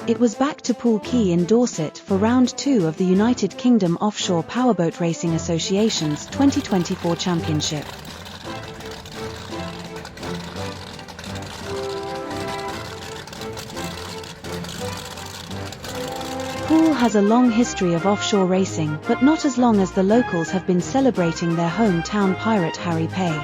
It was back to Poole Quay in Dorset for round 2 of the United Kingdom Offshore Powerboat Racing Association's 2024 Championship. Poole has a long history of offshore racing, but not as long as the locals have been celebrating their hometown pirate Harry Pay.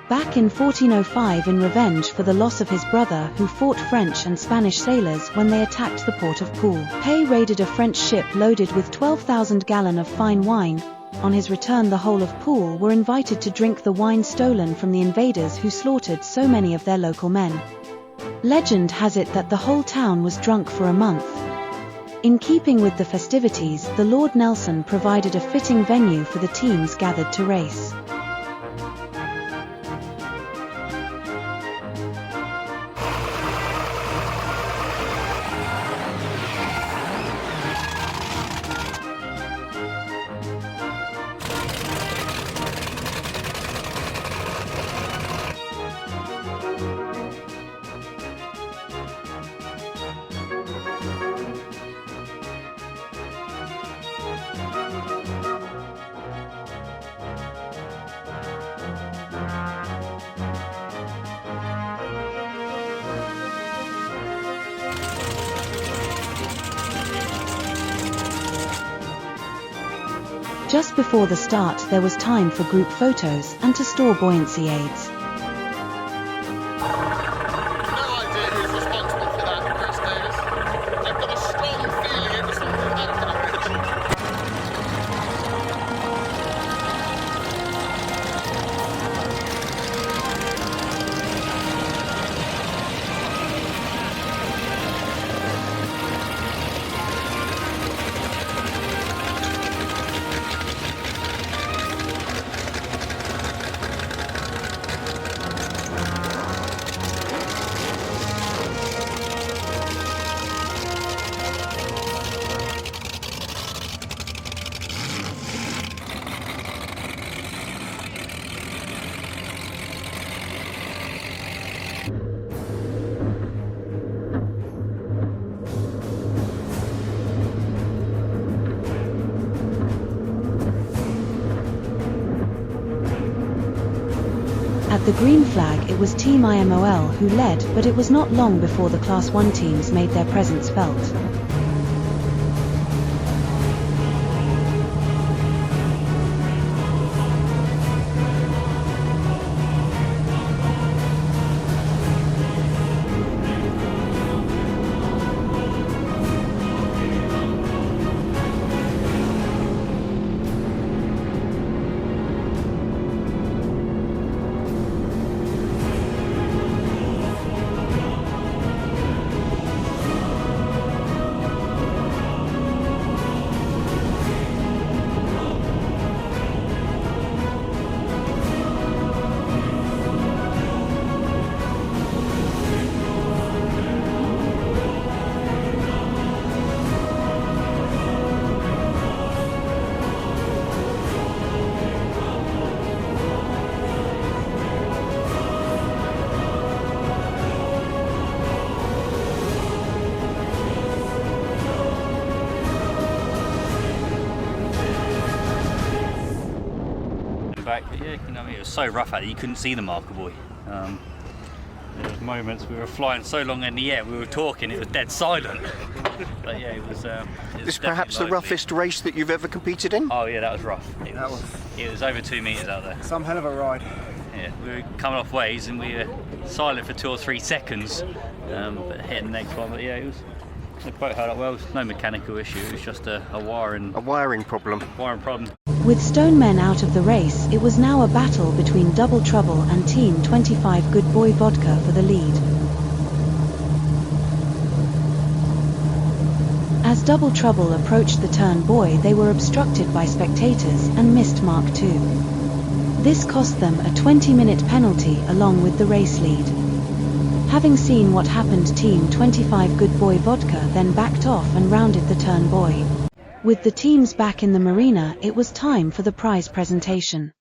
Back in 1405, in revenge for the loss of his brother who fought French and Spanish sailors when they attacked the port of Poole, Pay raided a French ship loaded with 12,000 gallons of fine wine. On his return, the whole of Poole were invited to drink the wine stolen from the invaders who slaughtered so many of their local men. Legend has it that the whole town was drunk for a month. In keeping with the festivities, the Lord Nelson provided a fitting venue for the teams gathered to race. Just before the start, there was time for group photos and to store buoyancy aids. At the green flag, it was Team IMOL who led, but it was not long before the Class 1 teams made their presence felt. Back, but yeah, you know, it was so rough out there you couldn't see the marker buoy. There was moments we were flying so long in the air, we were talking, it was dead silent. But yeah, it was. This is perhaps the roughest race that you've ever competed in? Oh yeah, that was rough. It was over 2 meters out there. Some hell of a ride. Yeah, we were coming off waves and we were silent for 2 or 3 seconds, but hitting the next one. But yeah, the boat held up well. It was no mechanical issue. It was just a wiring problem. With Stone Men out of the race, it was now a battle between Double Trouble and Team 25 Good Boy Vodka for the lead. As Double Trouble approached the turn buoy, they were obstructed by spectators and missed Mark II. This cost them a 20-minute penalty along with the race lead. Having seen what happened, Team 25 Good Boy Vodka then backed off and rounded the turn buoy. With the teams back in the marina, it was time for the prize presentation.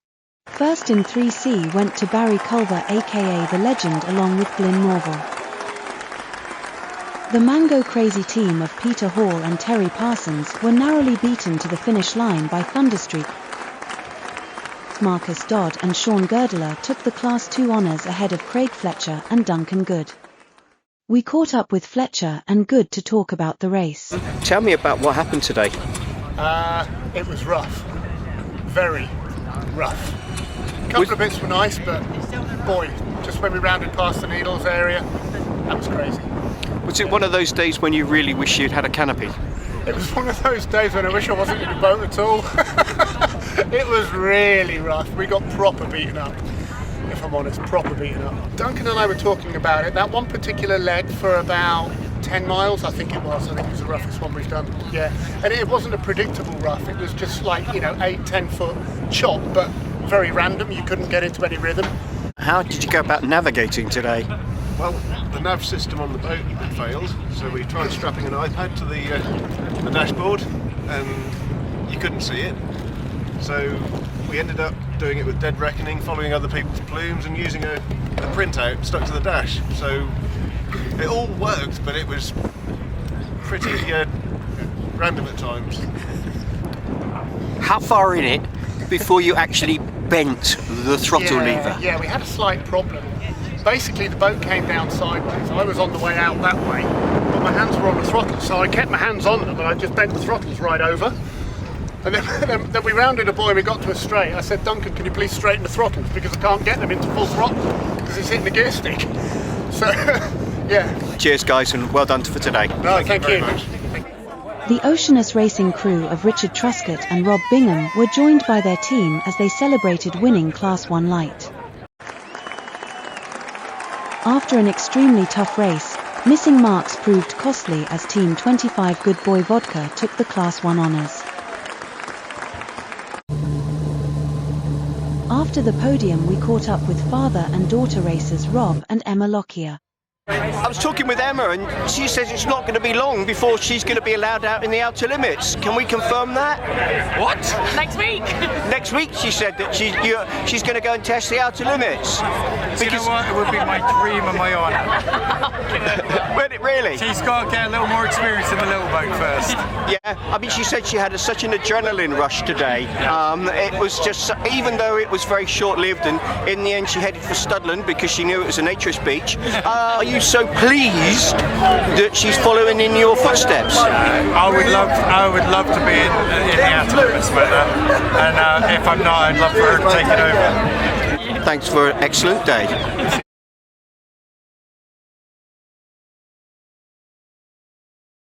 First in 3C went to Barry Culver aka The Legend along with Glyn Morville. The Mango Crazy team of Peter Hall and Terry Parsons were narrowly beaten to the finish line by Thunderstreak. Marcus Dodd and Sean Girdler took the Class 2 honours ahead of Craig Fletcher and Duncan Good. We caught up with Fletcher and Good to talk about the race. Tell me about what happened today. It was rough. Very rough. A couple of bits were nice, but boy, just when we rounded past the Needles area, that was crazy. Was it one of those days when you really wish you'd had a canopy? It was one of those days when I wish I wasn't in the boat at all. It was really rough. We got proper beaten up, if I'm honest, proper beaten up. Duncan and I were talking about it. That one particular leg for about 10 miles, I think it was the roughest one we've done. Yeah, and it wasn't a predictable rough. It was just like, 8-10 foot chop, but very random. You couldn't get into any rhythm. How did you go about navigating today? Well, the nav system on the boat had failed, so we tried strapping an iPad to the dashboard, and you couldn't see it. So we ended up doing it with dead reckoning, following other people's plumes, and using a printout stuck to the dash. So it all worked, but it was pretty random at times. How far in it before you actually bent the throttle lever? Yeah, we had a slight problem. Basically, the boat came down sideways. I was on the way out that way, but my hands were on the throttle, so I kept my hands on them and I just bent the throttles right over. And then we rounded a buoy and we got to a straight. I said, Duncan, can you please straighten the throttles because I can't get them into full throttle because it's hitting the gear stick. So, yeah. Cheers, guys, and well done for today. No, thank you. Very much. The Oceanus Racing crew of Richard Truscott and Rob Bingham were joined by their team as they celebrated winning Class 1 Light. After an extremely tough race, missing marks proved costly as Team 25 Good Boy Vodka took the Class 1 honours. After the podium we caught up with father and daughter racers Rob and Emma Lockyer. I was talking with Emma and she says it's not going to be long before she's going to be allowed out in the outer limits. Can we confirm that? What? Next week. Next week she said that she's going to go and test the outer limits. Do you know what? It would be my dream and my honour. Would it really? She's got to get a little more experience in the little boat first. Yeah, I mean she said she had such an adrenaline rush today. It was just, even though it was very short-lived, and in the end she headed for Studland because she knew it was a naturist beach. Are you so pleased that she's following in your footsteps? I would love to be in the outer limits with her, and if I'm not, I'd love for her to take it over. Thanks for an excellent day.